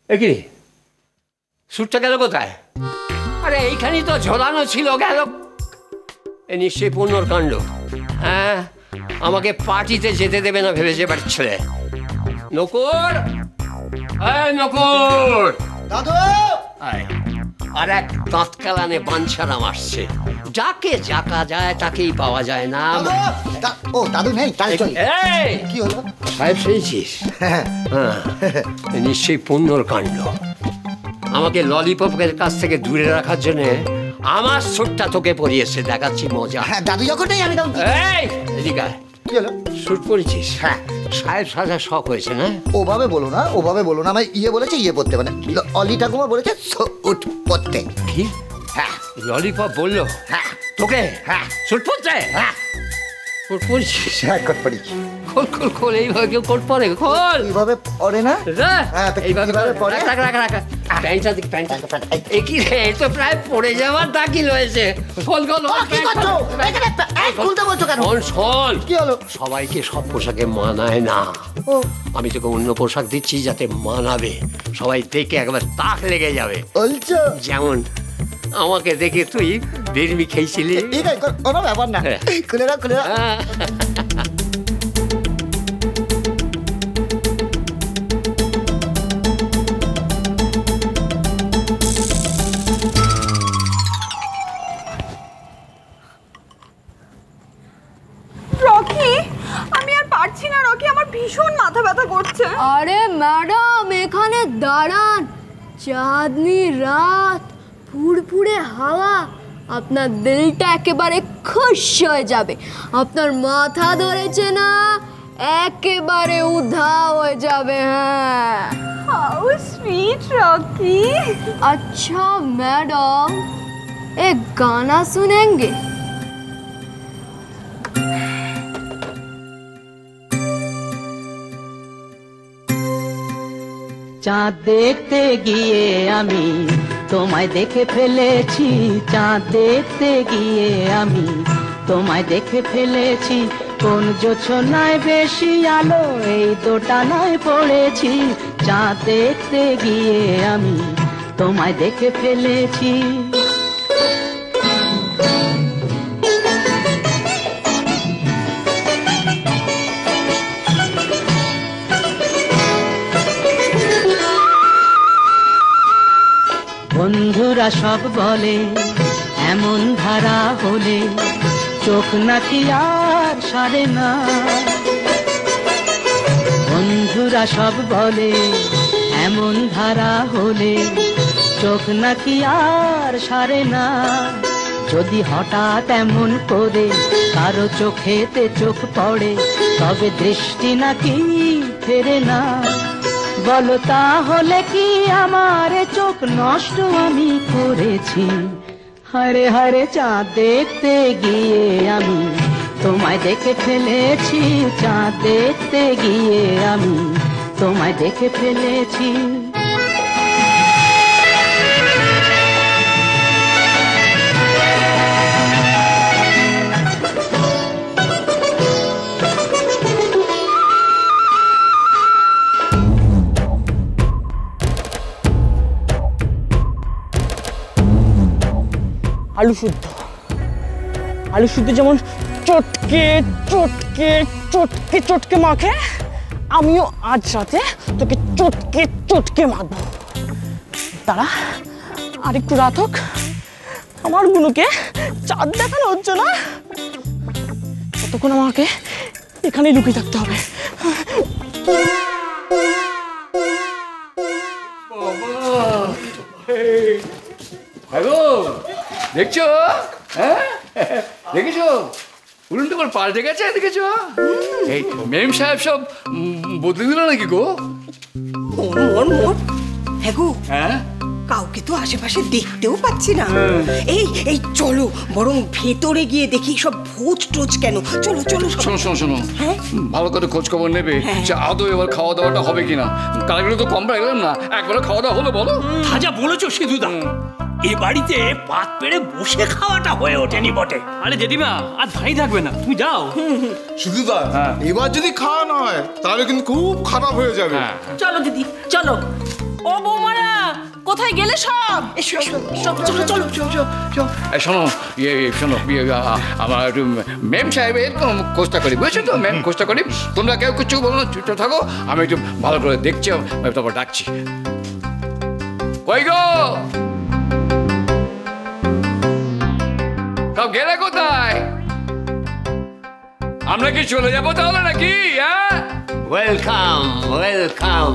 কি স্যুটটা গেল কোথায়? আরে এইখানেই তো ঝোলানো ছিল, গেল। এ নিশ্চয়ই পুণ্যর কাণ্ড। হ্যাঁ, আমাকে পার্টিতে যেতে দেবে না ভেবেছে বাড়ির ছেলে। নকুর, নকুর দাদু! আর এক তৎকালানে বাঞ্ছারাম আসছে। যাকে যাকা যায় তাকেই পাওয়া যায় না। ও দাদু নেই, তাই চল। কি হলো সাহেব, সেরেছিস? হ্যাঁ, নিশ্চয়ই পুণ্যর কাণ্ড। আমাকে ললিপপের কাছ থেকে দূরে রাখার জন্য আমার স্যুটটা তোকে পরিয়েছে, দেখাচ্ছি মজা। হ্যাঁ, দাদু যখন নেই আমি এদিকে। কি হলো? স্যুট পরেছিস? হ্যাঁ। সাহেব সাজা শখ হয়েছে না? ওভাবে বলো না, ওভাবে বলো না। আমি বলেছে পড়তে, মানে অলি ঠাকুমা বলেছে স্যুট পড়তে। কি? হ্যাঁ, ললিপপ বললো? হ্যাঁ। তোকে? হ্যাঁ। স্যুট পরতে? হ্যাঁ। কোট পরেছিস? হ্যাঁ, কোট পরেছি। খোল খোল খোল, এইভাবে কেউ কোট পরে? খোল। এইভাবে পরে না? হ্যাঁ, এইভাবে পরে। রাখ রাখ রাখ। প্যান্টটা দিক, প্যান্টটা। এ কি রে, এই তো প্রায় পড়ে যাওয়ার দাখিল হয়েছে। খোল খোল। কি করছো? খুলতে বলছো কেন? শোন, কি হলো? সবাইকে সব পোশাকে মানায় না। আমি তোকে অন্য পোশাক দিচ্ছি যাতে মানাবে। সবাই দেখে একবার তাক লেগে যাবে। বলছো? যেমন আমাকে দেখে তুই বেরমি খেয়েছিলি। ঠিক আছে, কোনো ব্যাপার না। খুলে দাও, খুলে দাও। রকি, আমি আর পারছি না রকি, আমার ভীষণ মাথা ব্যথা করছে। আরে ম্যাডাম, এখানে দাঁড়ান। চাঁদনি রাত, ফুরফুরে হাওয়া, আপনার দিলটা একেবারে খুশ হয়ে যাবে। আপনার মাথা ধরেছে না, একেবারে উধাও হয়ে যাবে। হ্যাঁ, হাউ সুইট রকি। अच्छा मैडम, एक गाना सुनेंगे? চাঁদ দেখতে গিয়ে আমি তোমায় দেখে ফেলেছি। চাঁদ দেখতে গিয়ে আমি তোমায় দেখে ফেলেছি। কোন জোছনায় বেশি আলো এই দোটানায় পড়েছি। চাঁদ দেখতে গিয়ে আমি তোমায় দেখে ফেলেছি। বন্ধুরা সব বলে এমন ধারা হলে চোখ নাকি আর সারে না। বন্ধুরা সব বলে এমন ধারা হলে চোখ নাকি আর সারে না। যদি হঠাৎ এমন করে কারো চোখেতে চোখ পড়ে তবে দৃষ্টি নাকি ফেরে না। বলো তাহলে কি আমার চোখ নষ্ট আমি করেছি? হারে হারে চাঁদ দেখতে গিয়ে আমি তোমায় দেখে ফেলেছি। চাঁদ দেখতে গিয়ে আমি তোমায় দেখে ফেলেছি। আলু শুদ্ধ, আলু শুদ্ধ যেমন চটকে চটকে চটকে চটকে মাখে, আমিও আজ রাতে তোকে চটকে চটকে মাখবো। তারা আর একটু রাত হোক, আমার বুনুকে চাঁদ দেখানো হচ্ছে না, ততক্ষণ আমাকে এখানেই লুকিয়ে থাকতে হবে। হ্যালো, দেখছো? হ্যাঁ, দেখেছো? উলুন তোমার পাল্টে গেছে, দেখেছো? এই মেম সাহেব সব বদলে দিল নাকি গো? মোর মোর, হ্যাঁ গো, হ্যাঁ, কাউকে তো আশেপাশে দেখতেও পাচ্ছি না। এই এই চলো বরং ভেতরে গিয়ে দেখি সব ভোজ টোজ কেন। চলো চলো। শোনো শোনো শোনো, হ্যাঁ, ভালো করে খোঁজ খবর নেবে যে আদৌ এবার খাওয়া দাওয়াটা হবে কিনা। কালগুলো তো কম রাখলাম না, একবারে খাওয়া দাওয়া হলো বলো? তাজা বলেছো সিধুদা, এ বাড়িতে পাত পেড়ে বসে খাওয়াটা হয়ে ওঠেনি বটে। আরে জেঠিমা আর ভাই থাকবে না, তুমি যাও। সিধুদা, এবার যদি খাওয়া না হয় তাহলে কিন্তু খুব খারাপ হয়ে যাবে। চলো দিদি চলো। ও বৌমা, কোথায় গেলে সব? এসো এসো, চলো চলো চলো। শোনো শোনো আমার একটু ম্যাম সাহেবের খোঁজটা করি, বুঝছো তো? ম্যাম খোঁজটা করি, তোমরা কেউ কিছু বলো না, চুপচাপ থাকো, আমি একটু ভালো করে দেখছি, তারপর ডাকছি। কই গো, সব গেলে কোথায়? আমরা কি চলে যাবো তাহলে নাকি? হ্যাঁ, ওয়েলকাম ওয়েলকাম,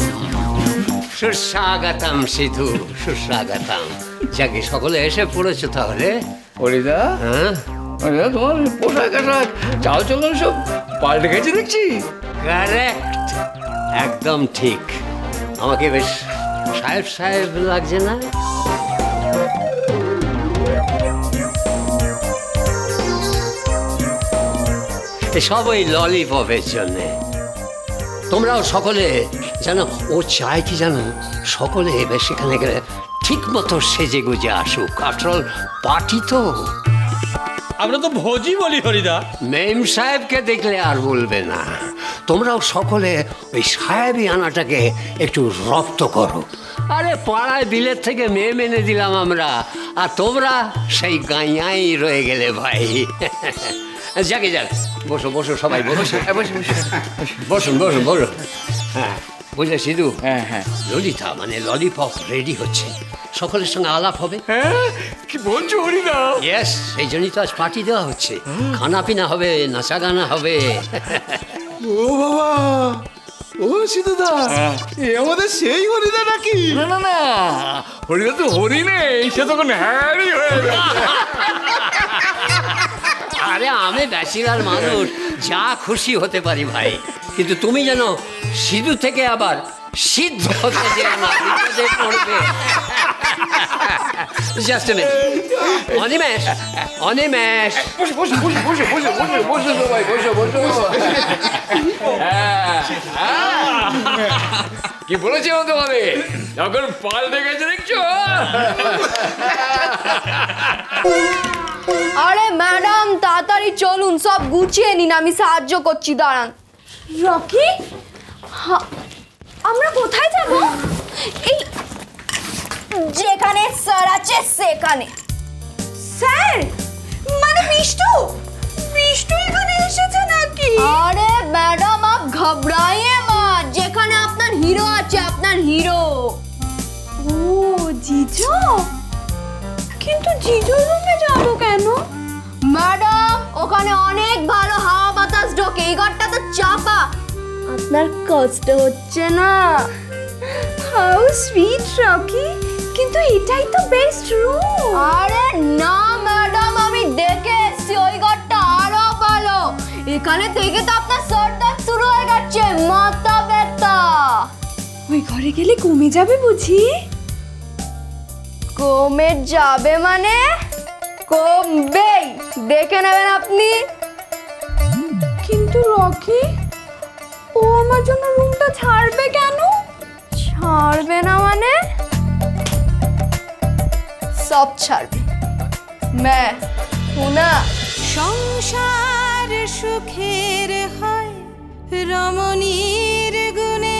সুস্বাগতম সিধু, সুস্বাগতম। যাকে সকলে এসে পড়েছো তাহলে। হরিদা, হ্যাঁ, তোমার পোশাক আশাক চাল চলন সব পাল্টে গেছে দেখছি। কারেক্ট, একদম ঠিক। আমাকে বেশ সাহেব সাহেব লাগছে না? সব ওই ললিপপের জন্যে। তোমরাও সকলে জানো ও চায় কি জানো, সকলে এবার সেখানে গেলে ঠিক মতো সেজে গুজে আসুক। আফটারঅল পার্টি তো। আমরা তো ভোজই বলি হরিদা। মেম সাহেবকে দেখলে আর বলবে না। তোমরাও সকলে ওই সাহেবই আনাটাকে একটু রপ্ত করো। আরে পাড়ায় বিলেত থেকে মেম এনে দিলাম আমরা, আর তোমরা সেই গাঁয়াই রয়ে গেলে ভাই। যাকে যাক, বসো বসো সবাই, বসো বসুন বসুন বসুন। হ্যাঁ বুঝলে সিধু, হ্যাঁ হ্যাঁ, ললিতা মানে ললিপপ রেডি হচ্ছে, সকলের সঙ্গে আলাপ হবে। হ্যাঁ, কি বলছো হরিদা? ইয়েস, সেই জন্যই তো আজ পার্টি দেওয়া হচ্ছে। খানা পিনা হবে, নাচা গানা হবে। ও বাবা, ও সিধুদা, এ আমাদের সেই হরিদা নাকি? না না না, হরিদা তো হরি নেই, সে তখন হ্যারি হয়ে গেছে। আরে আমি ব্যাচেলার মানুষ, যা খুশি হতে পারি ভাই, কিন্তু তুমি যেন সিধু থেকে আবার সিদ্ধ হতে যেও না, বিপদে পড়বে। জাস্ট অনিমেষ, অনিমেষ, বসে বসে বসে বসে বসে বসে বসে সবাই বসে বসে। কি বলেছি তোমাদের, এখন পাল্টে গেছে দেখছো? আরে ম্যাডাম তাড়াতাড়ি চলুন, সব গুছিয়ে নিন, আমি সাহায্য করছি, দাঁড়ান। রকি, আমরা কোথায় যাব? এই যেখানে স্যার আছে সেখানে। স্যার মানে বিষ্টু? বিষ্টু এখানে এসেছে নাকি? আরে ম্যাডাম আপ ঘবরাইয়ে মত, যেখানে আপনার হিরো আছে, আপনার হিরো। ও জিজু, কিন্তু জিজুর রুমে যাবো কেন? ম্যাডাম ওখানে অনেক ভালো হাওয়া বাতাস ঢোকে, এই ঘরটা তো চাপা, আপনার কষ্ট হচ্ছে না? হাউ সুইট রকি, কিন্তু এটাই তো বেস্ট রুম। আরে না ম্যাডাম, আমি দেখে এসেছি, ওই ঘরটা আরো ভালো। এখানে থেকে তো আপনার সর্দার শুরু হয়ে গেছে, মাথা ব্যথা। ওই ঘরে গেলে কমে যাবে বুঝি? কমে যাবে মানে কমবেই, দেখে নেবেন আপনি। কিন্তু রকি, ও আমার জন্য রুমটা ছাড়বে কেন? ছাড়বে না মানে? সব ছাড়বে। मैं हूं ना। সংসার সুখের হয় রমণীর গুণে,